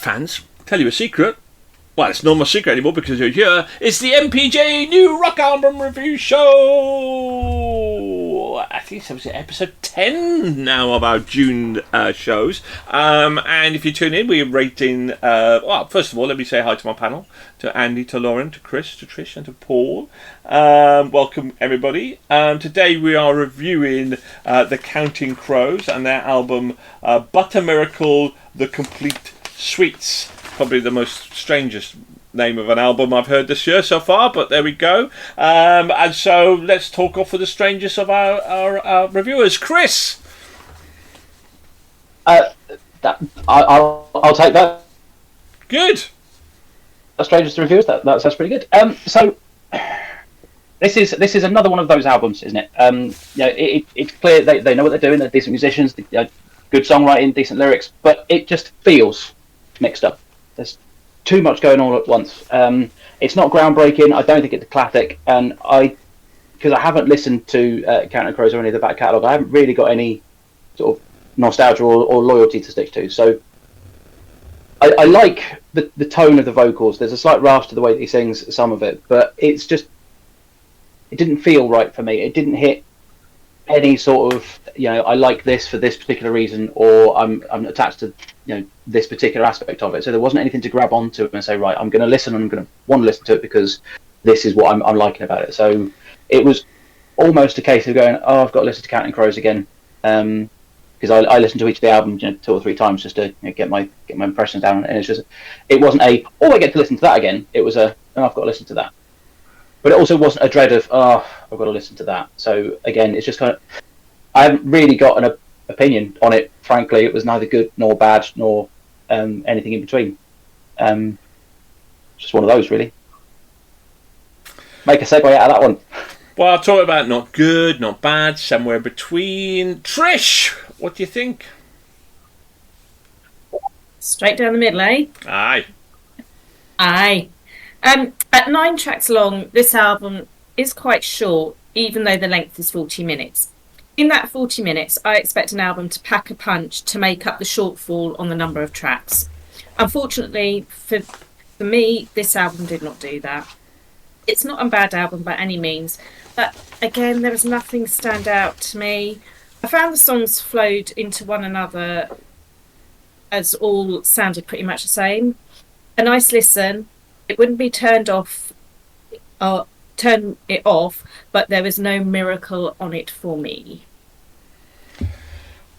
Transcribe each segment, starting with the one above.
fans, tell you a secret. Well, it's not my secret anymore because you're here. It's the MPJ New Rock Album Review Show. I think it's episode 10 now of our June shows. And if you tune in, we're rating... well, first of all, let me say hi to my panel. To Andy, to Lauren, to Chris, to Trish, and to Paul. Welcome, everybody. Today we are reviewing the Counting Crows and their album Butter Miracle, The Complete Suites. Probably the most strangest name of an album I've heard this year so far, but there we go. And so let's talk off with the strangest of our reviewers. Chris! I'll take that. Good. The strangest of reviewers, that's pretty good. So this is another one of those albums, isn't it? It's clear they know what they're doing. They're decent musicians, good songwriting, decent lyrics, but it just feels mixed up. There's too much going on at once. It's not groundbreaking. I don't think it's a classic, and because I haven't listened to Counting Crows or any of the back catalogue, I haven't really got any sort of nostalgia or loyalty to stick to. So I like the tone of the vocals. There's a slight rasp to the way that he sings some of it, but it didn't feel right for me. It didn't hit any sort of, I like this for this particular reason, or I'm attached to, this particular aspect of it. So there wasn't anything to grab onto and say, right, I'm going to listen and I'm going to want to listen to it because this is what I'm liking about it. So it was almost a case of going, oh, I've got to listen to Counting Crows again, because I listened to each of the albums 2 or 3 times just to get my impressions down. And it wasn't I get to listen to that again. It was I've got to listen to that. But it also wasn't a dread of, I've got to listen to that. So again, it's just kind of, I haven't really got an opinion on it. Frankly, it was neither good nor bad nor anything in between. Just one of those, really. Make a segue out of that one. Well, I'll talk about not good, not bad, somewhere between. Trish, what do you think? Straight down the middle, eh? Aye. At 9 tracks long, this album is quite short, even though the length is 40 minutes. In that 40 minutes, I expect an album to pack a punch to make up the shortfall on the number of tracks. Unfortunately, for me, this album did not do that. It's not a bad album by any means, but again, there was nothing stand out to me. I found the songs flowed into one another as all sounded pretty much the same. A nice listen. It wouldn't be turn it off, but there was no miracle on it for me.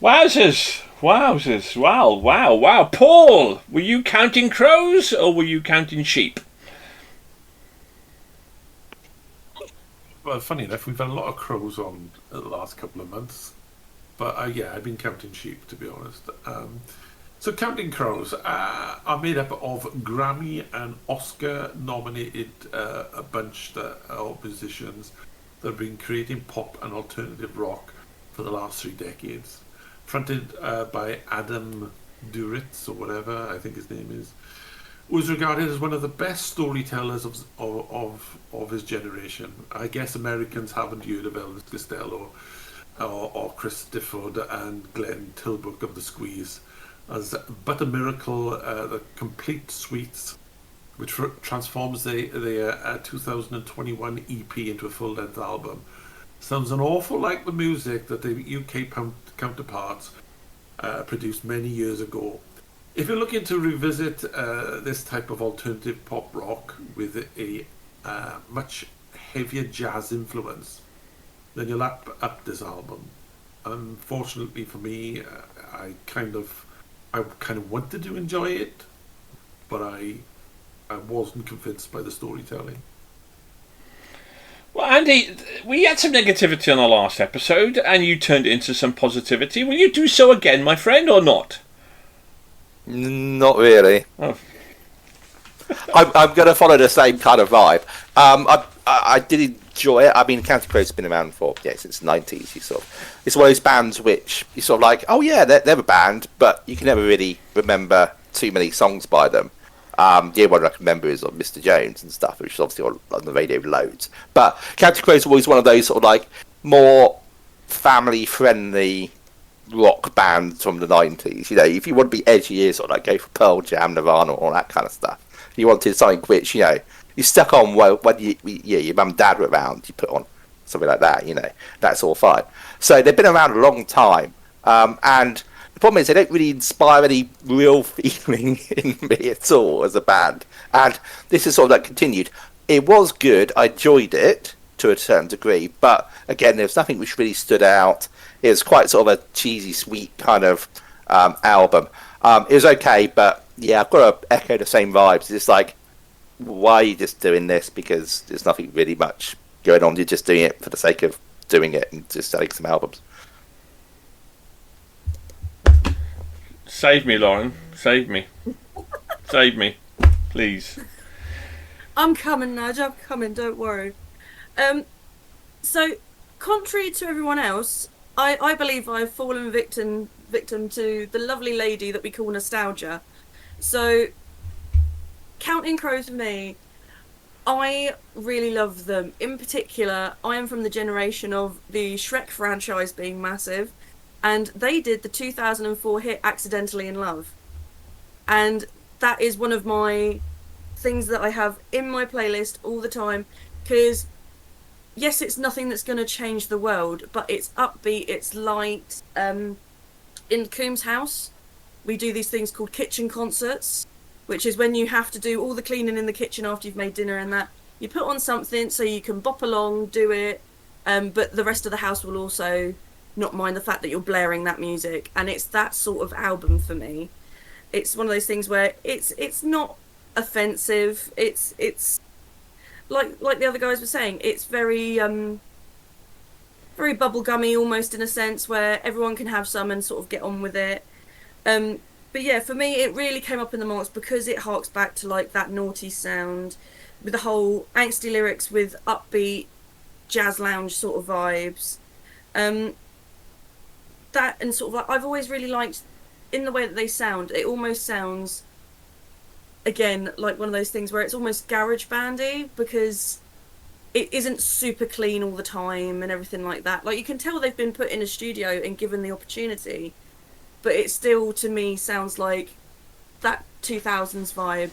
Wowzers. Wow. Paul, were you counting crows or were you counting sheep? Well, funny enough, we've had a lot of crows on the last couple of months. But I've been counting sheep, to be honest. So Counting Crows are made up of Grammy and Oscar nominated a bunch of musicians that have been creating pop and alternative rock for the last 3 decades. Fronted by Adam Duritz, or whatever I think his name is, who is regarded as one of the best storytellers of his generation. I guess Americans haven't heard of Elvis Costello or Chris Difford and Glenn Tilbrook of The Squeeze. As But a Miracle, the Complete Suites, which transforms the 2021 EP into a full-length album, sounds an awful like the music that the UK counterparts produced many years ago. If you're looking to revisit this type of alternative pop rock with a much heavier jazz influence, then you'll up this album. Unfortunately for me, I kind of wanted to enjoy it, but I wasn't convinced by the storytelling. Well, Andy, we had some negativity on the last episode, and you turned it into some positivity. Will you do so again, my friend, or not? Not really. Oh. I'm going to follow the same kind of vibe. I did enjoy it. I mean, Counting Crows has been around since the 90s. It's one of those bands which you sort of like, oh yeah, they're a band, but you can never really remember too many songs by them. The only one I can remember is Mr. Jones and stuff, which is obviously on the radio loads. But Counting Crows is always one of those sort of like more family-friendly rock bands from the 90s. You know, if you want to be edgy, sort of like go for Pearl Jam, Nirvana, all that kind of stuff. If you wanted something which, you know, you stuck on when your mum and dad were around, you put on something like that, you know, that's all fine. So they've been around a long time, and the problem is they don't really inspire any real feeling in me at all as a band. And this is sort of like continued. It was good, I enjoyed it to a certain degree, but again, there's nothing which really stood out. It was quite sort of a cheesy, sweet kind of album. It was okay, but yeah, I've got to echo the same vibes. It's like, why are you just doing this? Because there's nothing really much going on. You're just doing it for the sake of doing it and just selling some albums. Save me, Lauren. Save me. Save me, please. I'm coming, Nudge. I'm coming. Don't worry. So, contrary to everyone else, I believe I've fallen victim to the lovely lady that we call nostalgia. So, Counting Crows for me, I really love them. In particular, I am from the generation of the Shrek franchise being massive, and they did the 2004 hit Accidentally in Love. And that is one of my things that I have in my playlist all the time, because yes, it's nothing that's going to change the world, but it's upbeat, it's light. In Coombs House, we do these things called kitchen concerts, which is when you have to do all the cleaning in the kitchen after you've made dinner and that. You put on something so you can bop along, do it, but the rest of the house will also not mind the fact that you're blaring that music. And it's that sort of album for me. It's one of those things where it's not offensive. It's like the other guys were saying. It's very very bubblegummy almost, in a sense, where everyone can have some and sort of get on with it. But yeah, for me, it really came up in the marks because it harks back to like that naughty sound with the whole angsty lyrics with upbeat jazz lounge sort of vibes. That and sort of like, I've always really liked in the way that they sound. It almost sounds, again, like one of those things where it's almost garage bandy, because it isn't super clean all the time and everything like that. Like, you can tell they've been put in a studio and given the opportunity, but it still, to me, sounds like that 2000s vibe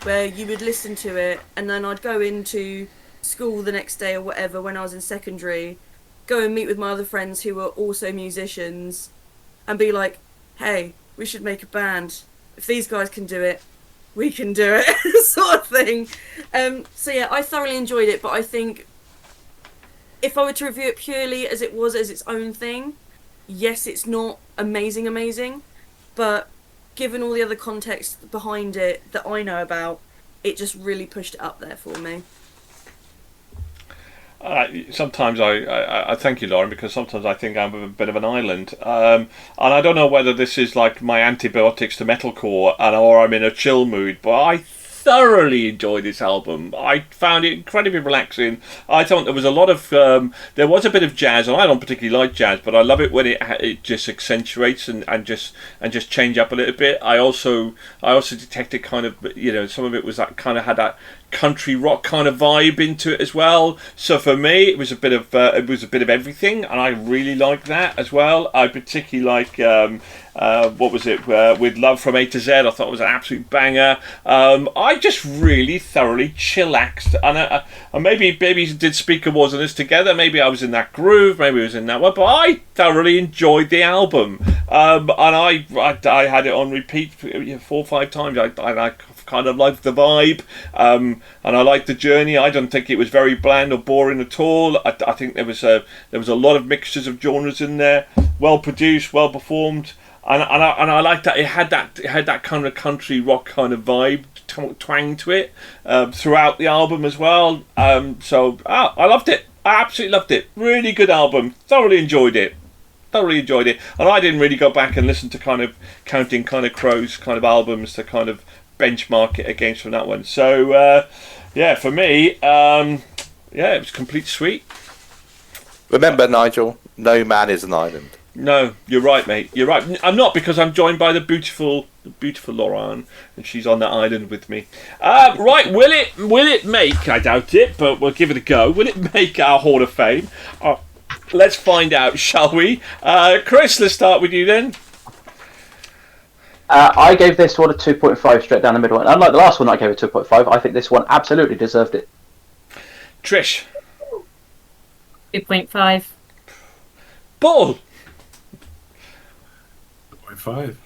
where you would listen to it and then I'd go into school the next day or whatever when I was in secondary, go and meet with my other friends who were also musicians and be like, hey, we should make a band. If these guys can do it, we can do it, sort of thing. So yeah, I thoroughly enjoyed it, but I think if I were to review it purely as it was as its own thing, yes, it's not amazing, but given all the other context behind it that I know about, it just really pushed it up there for me. Sometimes I thank you, Lauren, because sometimes I think I'm a bit of an island, and I don't know whether this is like my antibiotics to metalcore, or I'm in a chill mood, but I thoroughly enjoyed this album. I found it incredibly relaxing. I thought there was a lot of there was a bit of jazz, and I don't particularly like jazz, but I love it when it just accentuates and just change up a little bit. I also detected kind of, you know, some of it was that kind of had that country rock kind of vibe into it as well. So for me, it was a bit of everything, and I really like that as well. I particularly like what was it, with Love from A to Z. I thought it was an absolute banger. I just really thoroughly chillaxed, and maybe did speak awards on this together. Maybe I was in that groove, maybe I was in that one, but I thoroughly enjoyed the album, and I had it on repeat 4 or 5 times. I kind of liked the vibe, and I liked the journey. I don't think it was very bland or boring at all. I think there was a lot of mixtures of genres in there, well produced, well performed. And I liked that it had that kind of country rock kind of vibe, twang to it throughout the album as well. So I loved it. I absolutely loved it. Really good album. Thoroughly enjoyed it. And I didn't really go back and listen to kind of Counting kind of Crows kind of albums to kind of benchmark it against from that one. So yeah, for me, it was complete sweet. Remember, Nigel, no man is an island. No, you're right, mate. You're right. I'm not, because I'm joined by the beautiful Lauren, and she's on the island with me. Right, will it make? I doubt it, but we'll give it a go. Will it make our Hall of Fame? Let's find out, shall we? Chris, let's start with you then. I gave this one a 2.5 straight down the middle. And unlike the last one that I gave a 2.5, I think this one absolutely deserved it. Trish. 2.5. Paul. 2.5.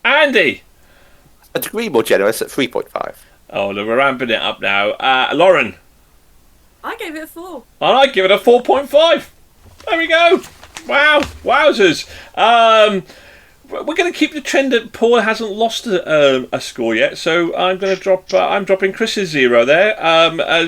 Andy. A degree more generous at 3.5. Oh, look, we're ramping it up now. Lauren. I gave it a 4. I give it a 4.5. There we go. Wow, wowzers. We're going to keep the trend that Paul hasn't lost a score yet, so I'm going to drop. I'm dropping Chris's 0 there.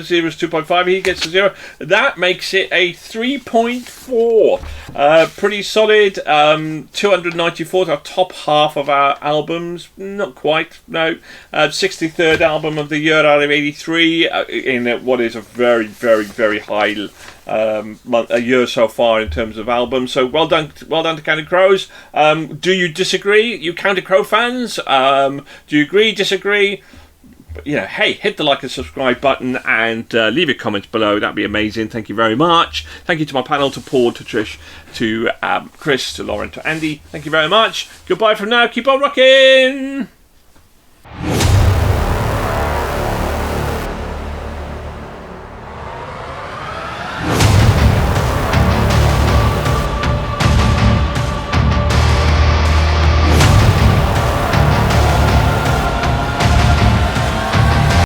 0 is 2.5. He gets a 0. That makes it a 3.4. Pretty solid. 294 is our top half of our albums. Not quite. No. 63rd album of the year out of 83. In what is a very, very, very high a year so far in terms of albums. So well done to Counting Crows. Do you disagree, you Counting Crow fans? Do you agree, disagree? Hey, hit the like and subscribe button and leave your comments below. That'd be amazing. Thank you very much. Thank you to my panel, to Paul, to Trish, to Chris, to Lauren, to Andy. Thank you very much. Goodbye from now. Keep on rocking.